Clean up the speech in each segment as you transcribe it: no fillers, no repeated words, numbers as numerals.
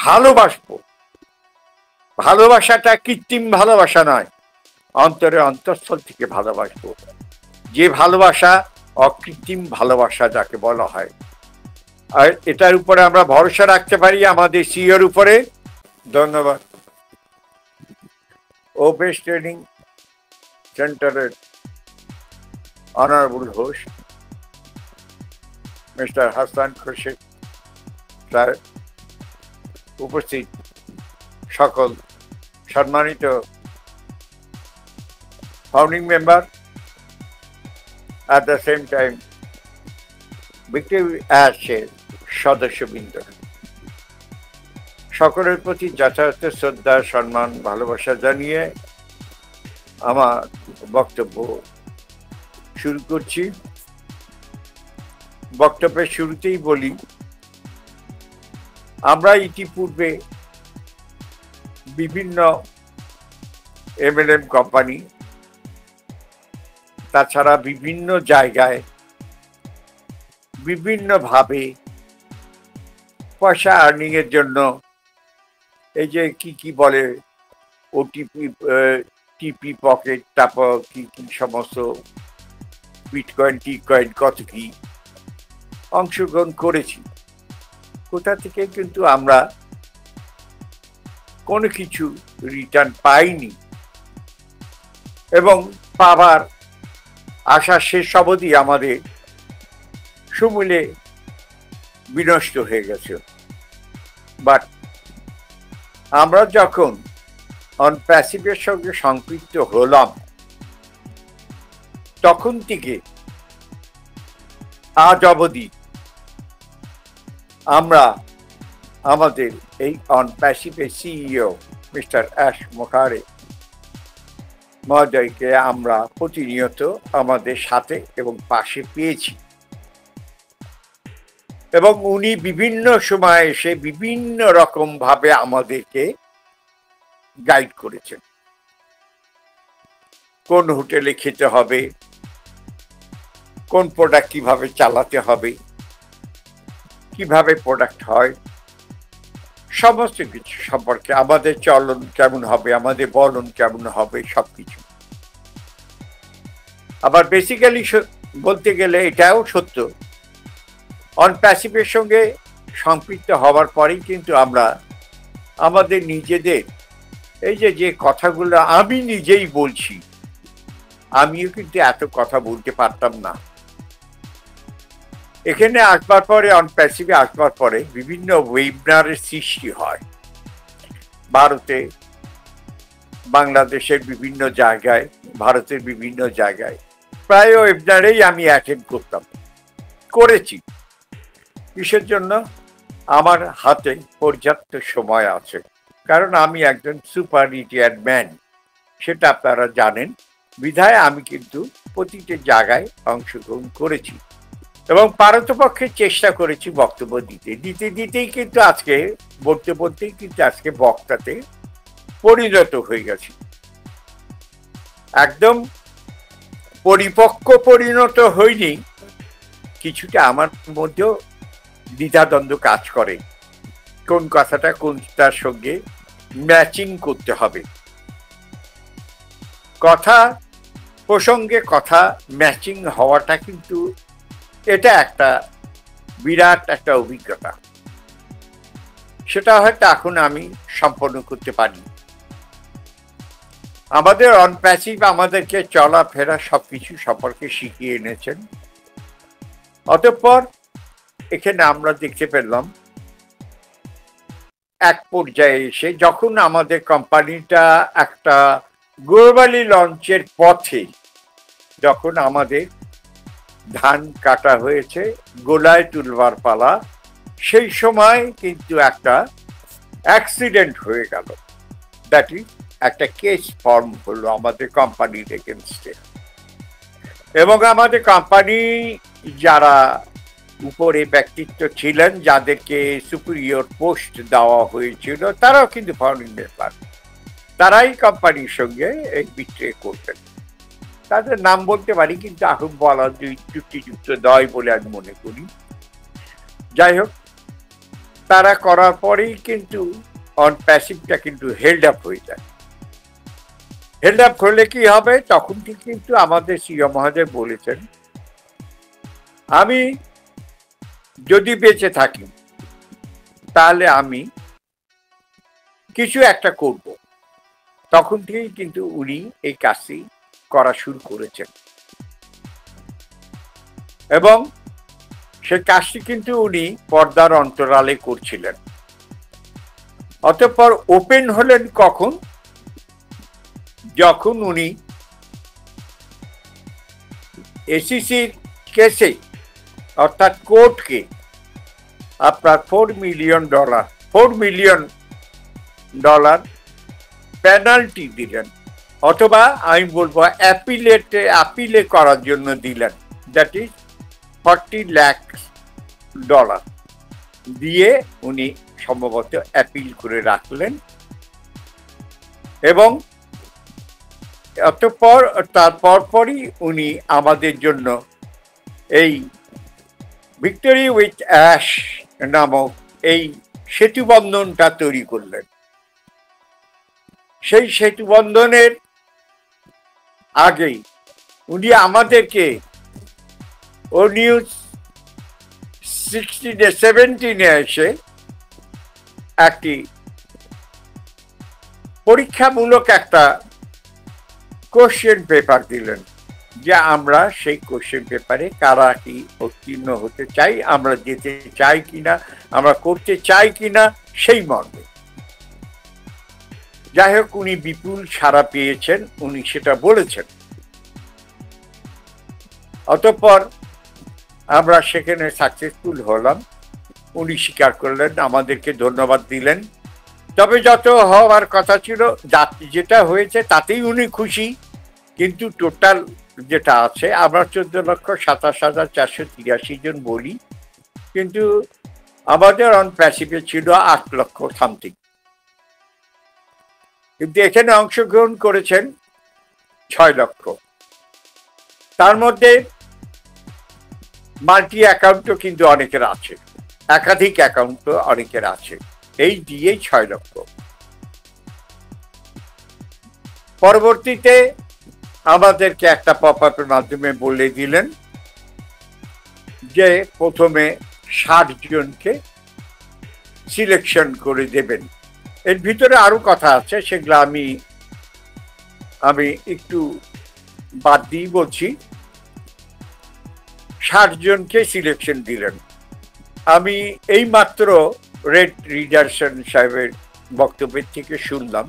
ভালোবাসবো। ভালোবাসাটা কৃত্রিম ভালোবাসা নয়, অন্তরে অন্তঃস্থল থেকে ভালোবাসবো, যে ভালোবাসা অকৃত্রিম ভালোবাসা যাকে বলা হয়। আর এটার উপরে আমরা ভরসা রাখতে পারি আমাদের সিইওর উপরে। ধন্যবাদ। ওপেস ট্রেনিং সেন্টারের honourable host mister Hasan Khurshid sir, উপস্থিত সকল সম্মানিত founding member, at the same time Victoria অ্যাশের সদস্যবৃন্দ, সকলের প্রতি যথাযথ শ্রদ্ধা, সম্মান, ভালোবাসা জানিয়ে আমার বক্তব্য শুরু করছি। বক্তব্যের শুরুতেই বলি, আমরা ইতিপূর্বে বিভিন্ন এমএলএম কোম্পানি, তাছাড়া বিভিন্ন জায়গায় বিভিন্নভাবে পয়সা আর্নিং এর জন্য এই যে কি বলে ওটিপি, টিপি পকেট, তারপর কি সমস্ত বিটকয়েন, টিকয়েন, কত কি অংশগ্রহণ করেছি। কোথা থেকে কিন্তু আমরা কোনো কিছু রিটার্ন পাইনি এবং পাবার আশা শেষ অবধি আমাদের সমূলে বিনষ্ট হয়ে গেছে। বাট আমরা যখন অনপ্যাসিভের সঙ্গে সম্পৃক্ত হলাম, তখন থেকে আজ অবধি আমরা আমাদের এই অনপ্যাসিভের সিইও মিস্টার অ্যাশ মোখারে মহোদয়কে আমরা প্রতিনিয়ত আমাদের সাথে এবং পাশে পেয়েছি এবং উনি বিভিন্ন সময় এসে বিভিন্ন রকম ভাবে আমাদেরকে গাইড করেছেন। কোন হোটেলে খেতে হবে, কোন প্রোডাক্ট কিভাবে চালাতে হবে, কিভাবে প্রোডাক্ট হয়, সমস্ত কিছু সম্পর্কে, আমাদের চলন কেমন হবে, আমাদের বলন কেমন হবে, সবকিছু। আবার বেসিক্যালি বলতে গেলে এটাও সত্য, অনপ্যাসিভের সঙ্গে সম্পৃক্ত হওয়ার পরেই কিন্তু আমরা আমাদের নিজেদের এই যে কথাগুলো আমি নিজেই বলছি, আমিও কিন্তু এত কথা বলতে পারতাম না। এখানে আসবার পরে, অনপ্যাসিভে আসবার পরে বিভিন্ন ওয়েবিনারের সৃষ্টি হয় ভারতে, বাংলাদেশের বিভিন্ন জায়গায়, ভারতের বিভিন্ন জায়গায়। প্রায় ওয়েবিনারেই আমি অ্যাটেন্ড করেছি। কিসের জন্য? আমার হাতে পর্যাপ্ত সময় আছে, কারণ আমি একজন সুপার রিটায়ার্ড ম্যান, সেটা আপনারা জানেন। বিধায় আমি কিন্তু প্রতিটি জায়গায় অংশগ্রহণ করেছি এবং পারতপক্ষে চেষ্টা করেছি বক্তব্য দিতেই কিন্তু আজকে বলতেই কিন্তু আজকে বক্তাতে পরিণত হয়ে গেছি। একদম পরিণত হয়নি, কিছুটা আমার মধ্যেও দ্বিধাদ্বন্দ্ব কাজ করে, কোন কথাটা কোনটার সঙ্গে ম্যাচিং করতে হবে। কথা প্রসঙ্গে কথা ম্যাচিং হওয়াটা কিন্তু এটা একটা বিরাট একটা অভিজ্ঞতা, সেটা হয়তো এখন আমি সম্পন্ন করতে পারি। আমাদের অনপ্যাসিভ আমাদেরকে চলাফেরা সবকিছু সম্পর্কে শিখিয়ে এনেছেন। অতঃপর এখানে আমরা দেখতে পেলাম এক পর্যায়ে এসে, যখন আমাদের কোম্পানিটা একটা গ্লোবালি লঞ্চের পথে, যখন আমাদের ধান কাটা হয়েছে, গোলায় তুলবার পালা, সেই সময় কিন্তু একটা অ্যাক্সিডেন্ট হয়ে গেল। দ্যাট ইজ একটা কেস ফর্ম হলো আমাদের কোম্পানির এগেনস্টে এবং আমাদের কোম্পানি যারা উপরে ব্যক্তিত্ব ছিলেন, যাদেরকে সুপিরিয়র পোস্ট দেওয়া হয়েছিল, তারাও কিন্তু ফাউন্ডিং মেম্বার, তারাই কোম্পানির সঙ্গে এই বিট্রে করতেন। তাদের নাম বলতে পারি, কিন্তু এখন বলা যুক্তিযুক্ত নয় বলে আমি মনে করি। যাই হোক, তারা করার পরেই কিন্তু অন প্যাসিভটা কিন্তু হেল্ড আপ হয়ে যায়। হেল্ড আপ হলে কি হবে, তখন কিন্তু আমাদের সিও মহোদয় বলেছেন, আমি যদি বেঁচে থাকি তাহলে আমি কিছু একটা করব। তখন থেকেই কিন্তু উনি এই কাজটি করা শুরু করেছেন এবং সে কাজটি কিন্তু উনি পর্দার অন্তরালে করছিলেন। অতঃপর ওপেন হলেন কখন, যখন উনি এসিসির কেসে অর্থাৎ কোর্টকে আপনার $4 মিলিয়ন পেনাল্টি দিলেন, অথবা আমি বলবো অ্যাপিলে করার জন্য দিলেন, দ্যাট ইজ $40 লাখ দিয়ে উনি সম্ভবত অ্যাপিল করে রাখলেন। এবং অতঃপর তারপরই উনি আমাদের জন্য এই ভিক্টোরি উইথ অ্যাশ নামক এই সেতুবন্ধনটা তৈরি করলেন। সেই সেতুবন্ধনের আগেই উনি আমাদেরকে ও নিউজ 17 এসে একটি পরীক্ষামূলক একটা কোশ্চেন পেপার দিলেন, যে আমরা সেই কোশ্চেন পেপারে কারা কি উত্তীর্ণ হতে চাই, আমরা যেতে চাই কিনা, আমরা করতে চাই কিনা, সেই মর্মে। যাই হোক, উনি বিপুল সাড়া পেয়েছেন, উনি সেটা বলেছেন। অতঃপর আমরা সেখানে সাকসেসফুল হলাম। উনি স্বীকার করলেন, আমাদেরকে ধন্যবাদ দিলেন। তবে যত হওয়ার কথা ছিল, যেটা হয়েছে তাতেই উনি খুশি। কিন্তু টোটাল যেটা আছে, আমরা 14,27,483 জন বলি, কিন্তু আমাদের অন প্যাসিভে ছিল 8 লক্ষ সামথিং। কিন্তু এখানে অংশগ্রহণ করেছেন 6 লক্ষ। তার মধ্যে মাল্টি অ্যাকাউন্টও কিন্তু অনেকের আছে, একাধিক অ্যাকাউন্টও অনেকের আছে। এই দিয়েই 6 লক্ষ। পরবর্তীতে আমাদেরকে একটা পপ আপের মাধ্যমে বলে দিলেন যে প্রথমে 60 জনকে সিলেকশন করে দেবেন। এর ভিতরে আরো কথা আছে, সেগুলো আমি একটু বাদ দিয়ে বলছি। 60 জনকে সিলেকশন দিলেন। আমি এই মাত্র রেড রিডারসন সাহেবের বক্তব্যের থেকে শুনলাম,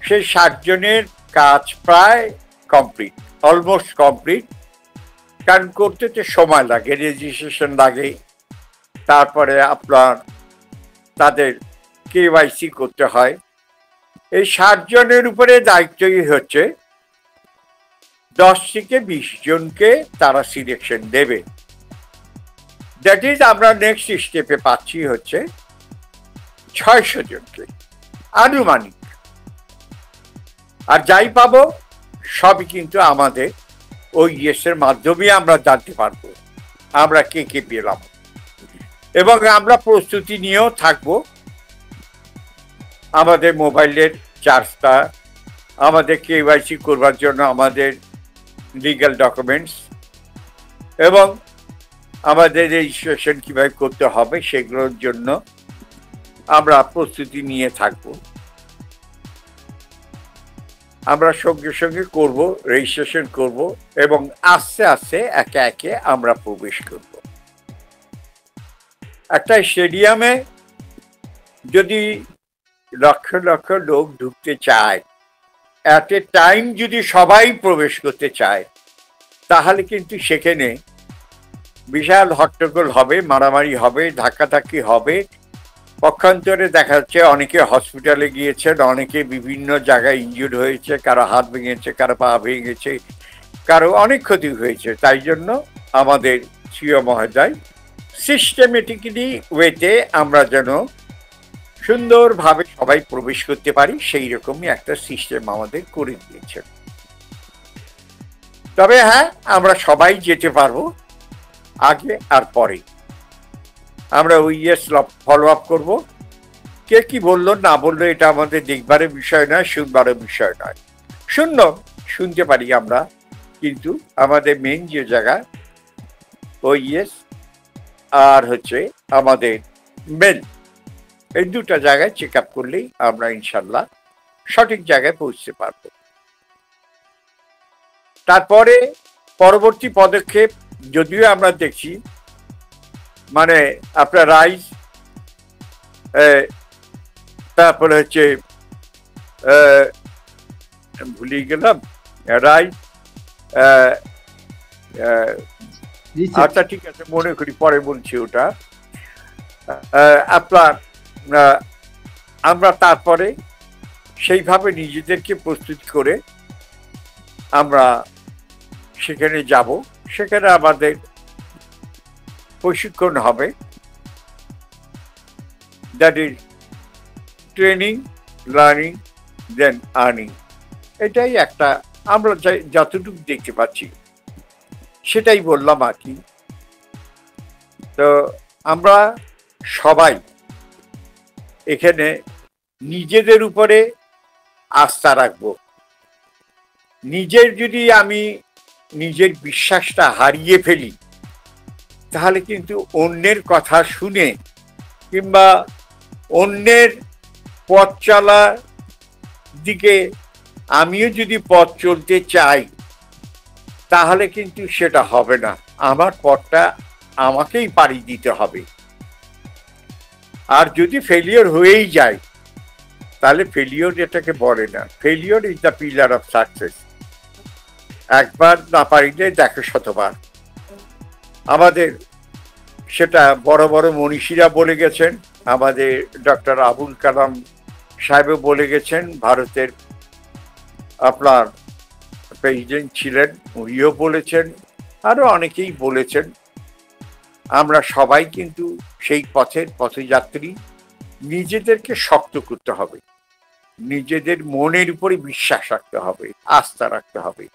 সেই 60 জনের কাজ প্রায় কমপ্লিট, অলমোস্ট কমপ্লিট। কারণ করতে তো সময় লাগে, রেজিস্ট্রেশন লাগে, তারপরে আপনার তাদের কেওয়াইসি করতে হয়। এই 60 জনের উপরে দায়িত্বই হচ্ছে 10 থেকে 20 জনকে তারা সিলেকশন দেবে। দ্যাট ইজ আমরা নেক্সট স্টেপে পাচ্ছি হচ্ছে 600 জনকে আনুমানিক। আর যাই পাবো সবই কিন্তু আমাদের ওই ইয়েসের মাধ্যমে আমরা জানতে পারবো আমরা কে কে পেলাম। এবং আমরা প্রস্তুতি নিয়েও থাকবো, আমাদের মোবাইলের চার্জটা, আমাদের কেওয়াইসি করবার জন্য আমাদের লিগ্যাল ডকুমেন্টস, এবং আমাদের রেজিস্ট্রেশন কিভাবে করতে হবে সেগুলোর জন্য আমরা প্রস্তুতি নিয়ে থাকবো। আমরা সঙ্গে সঙ্গে করব, রেজিস্ট্রেশন করব এবং আস্তে আস্তে একে একে আমরা প্রবেশ করব। একটা স্টেডিয়ামে যদি লক্ষ লক্ষ লোক ঢুকতে চায়, অ্যাট এ টাইম যদি সবাই প্রবেশ করতে চায়, তাহলে কিন্তু সেখানে বিশাল হট্টগোল হবে, মারামারি হবে, ধাক্কাধাক্কি হবে। পক্ষান্তরে দেখা যাচ্ছে অনেকে হসপিটালে গিয়েছেন, অনেকে বিভিন্ন জায়গায় ইনজুর্ড হয়েছে, কারো হাত ভেঙেছে, কারো পা ভেঙেছে, কারো অনেক ক্ষতি হয়েছে। তাই জন্য আমাদের সিও মহোদয় সিস্টেমেটিক্যালি ওয়েতে আমরা যেন সুন্দরভাবে সবাই প্রবেশ করতে পারি, সেই রকমই একটা সিস্টেম আমাদের করে দিয়েছেন। তবে হ্যাঁ, আমরা সবাই যেতে পারবো, আগে আর পরে। আমরা ওইএস ফলো আপ করবো। কে কি বললো না বললো এটা আমাদের দেখবারের বিষয় নয়, শুনবারের বিষয় নয়। শুনতে পারি আমরা, কিন্তু আমাদের মেন যে জায়গা ওইএস আর হচ্ছে আমাদের মেল, এই দুটা জায়গায় চেক আপ করলেই আমরা ইনশাল্লাহ সঠিক জায়গায় পৌঁছতে পারবো। তারপরে পরবর্তী পদক্ষেপ যদিও আমরা দেখছি, মানে আপনার রাইস, তারপরে হচ্ছে ভুলে গেলাম, রাইস, আচ্ছা ঠিক আছে মনে করি পরে বলছি ওটা। আপনার আমরা তারপরে সেইভাবে নিজেদেরকে প্রস্তুত করে আমরা সেখানে যাব, সেখানে আমাদের প্রশিক্ষণ হবে, that is training, learning, then earning. এটাই একটা আমরা যতটুকু দেখতে পাচ্ছি সেটাই বললাম আর কি। তো আমরা সবাই এখানে নিজেদের উপরে আস্থা রাখবো। যদি আমি নিজের বিশ্বাসটা হারিয়ে ফেলি, তাহলে কিন্তু অন্যের কথা শুনে কিংবা অন্যের পথ চলার দিকে আমিও যদি পথ চলতে চাই, তাহলে কিন্তু সেটা হবে না। আমার পথটা আমাকেই পাড়ি দিতে হবে। আর যদি ফেলিওর হয়েই যায়, তাহলে ফেলিওর এটাকে বলে না। Failure is the pillar of success. একবার না পারিলে দেখো শতবার। আমাদের সেটা বড় বড় মনীষীরা বলে গেছেন, আমাদের ডক্টর আবুল কালাম সাহেবও বলে গেছেন, ভারতের আপনার প্রেসিডেন্ট ছিলেন, উনিও বলেছেন, আরো অনেকেই বলেছেন। আমরা সবাই কিন্তু সেই পথের পথযাত্রী। নিজেদেরকে শক্ত করতে হবে, নিজেদের মনের উপরে বিশ্বাস রাখতে হবে, আস্থা রাখতে হবে।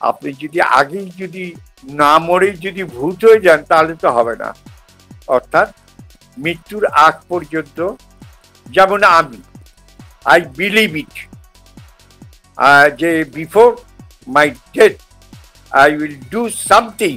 আপনি যদি আগেই যদি না মরে যদি ভূত হয়ে যান, তাহলে তো হবে না। অর্থাৎ মৃত্যুর আগ পর্যন্ত, যেমন আমি আই বিলিভ ইট যে before my death I will do something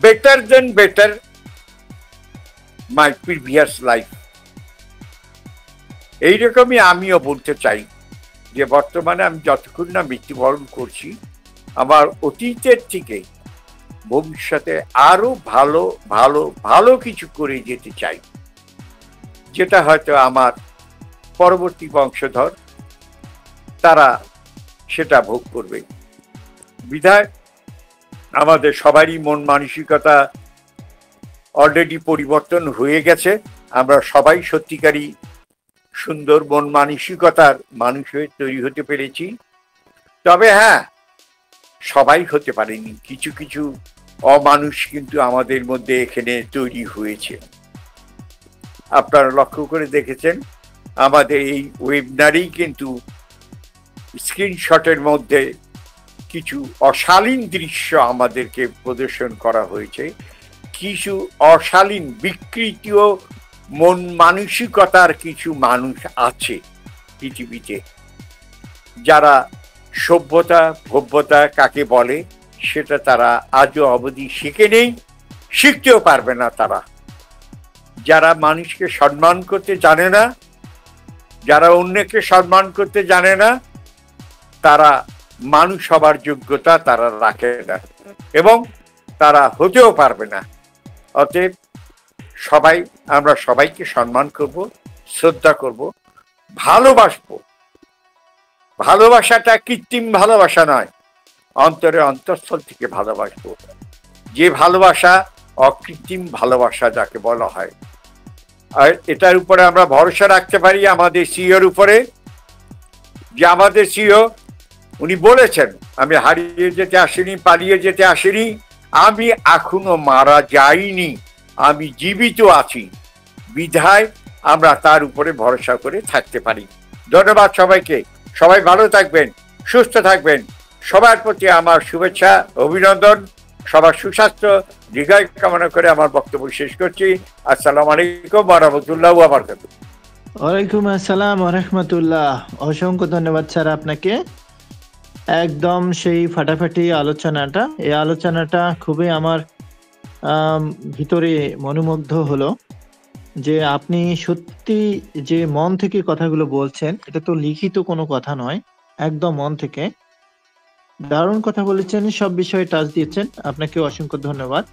better then better my previous life. এইরকমই আমিও বলতে চাই যে বর্তমানে আমি যতক্ষণ না মৃত্যুবরণ করছি, আমার অতীতের থেকে ভবিষ্যতে আরো ভালো ভালো ভালো কিছু করে যেতে চাই, যেটা হয়তো আমার পরবর্তী বংশধর তারা সেটা ভোগ করবে। বিধায় আমাদের সবারই মন মানসিকতা অলরেডি পরিবর্তন হয়ে গেছে। আমরা সবাই সত্যিকারই সুন্দর মন মানসিকতার মানুষ হয়ে তৈরি হতে পেরেছি। তবে হ্যাঁ, সবাই হতে পারেনি, কিছু কিছু অমানুষ কিন্তু আমাদের মধ্যে এখানে তৈরি হয়েছে। আপনারা লক্ষ্য করে দেখেছেন, আমাদের এই ওয়েবিনারেই কিন্তু স্ক্রিনশটের মধ্যে কিছু অশালীন দৃশ্য আমাদেরকে প্রদর্শন করা হয়েছে। কিছু অশালীন বিকৃতি ও মন মানসিকতার কিছু মানুষ আছে পৃথিবীতে, যারা সভ্যতা ভব্যতা কাকে বলে সেটা তারা আজও অবধি শিখে নেই, শিখতেও পারবে না তারা। যারা মানুষকে সম্মান করতে জানে না, যারা অন্যকে সম্মান করতে জানে না, তারা মানুষ হবার যোগ্যতা তারা রাখে না এবং তারা হতেও পারবে না। অতএব আমরা সবাইকে সম্মান করব, শ্রদ্ধা করব, ভালোবাসবো। ভালোবাসাটা কৃত্রিম ভালোবাসা নয়, অন্তরে অন্তঃস্থল থেকে ভালোবাসবো। যে ভালোবাসা অকৃত্রিম ভালোবাসা যাকে বলা হয়। আর এটার উপরে আমরা ভরসা রাখতে পারি আমাদের সিইওর উপরে, যে আমাদের সিইও উনি বলেছেন, আমি হারিয়ে যেতে আসিনি, পালিয়ে যেতে আসিনি, আমি এখনো মারা যাইনি, আমি জীবিত আছি। বিধায় আমরা তার উপরে ভরসা করে থাকতে পারি। ধন্যবাদ সবাইকে। সবাই ভালো থাকবেন, সুস্থ থাকবেন। সবার প্রতি আমার শুভেচ্ছা, অভিনন্দন সবার সুস্বাস্থ্য দীর্ঘায়ু কামনা করে আমার বক্তব্য শেষ করছি। আসসালামু আলাইকুম ওয়া রাহমাতুল্লাহি ওয়া বারাকাতুহু। ওয়ালাইকুম আসসালাম ওয়া রাহমাতুল্লাহ। অসংখ্য ধন্যবাদ স্যার আপনাকে। একদম সেই ফাটাফাটি আলোচনাটা। এই আলোচনাটা খুবই আমার ভিতরে মনোমুগ্ধ হলো যে আপনি সত্যি যে মন থেকে কথাগুলো বলছেন, এটা তো লিখিত কোনো কথা নয়। একদম মন থেকে। দারুণ কথা বলেছেন, সব বিষয়ে টাচ দিয়েছেন। আপনাকে অসংখ্য ধন্যবাদ।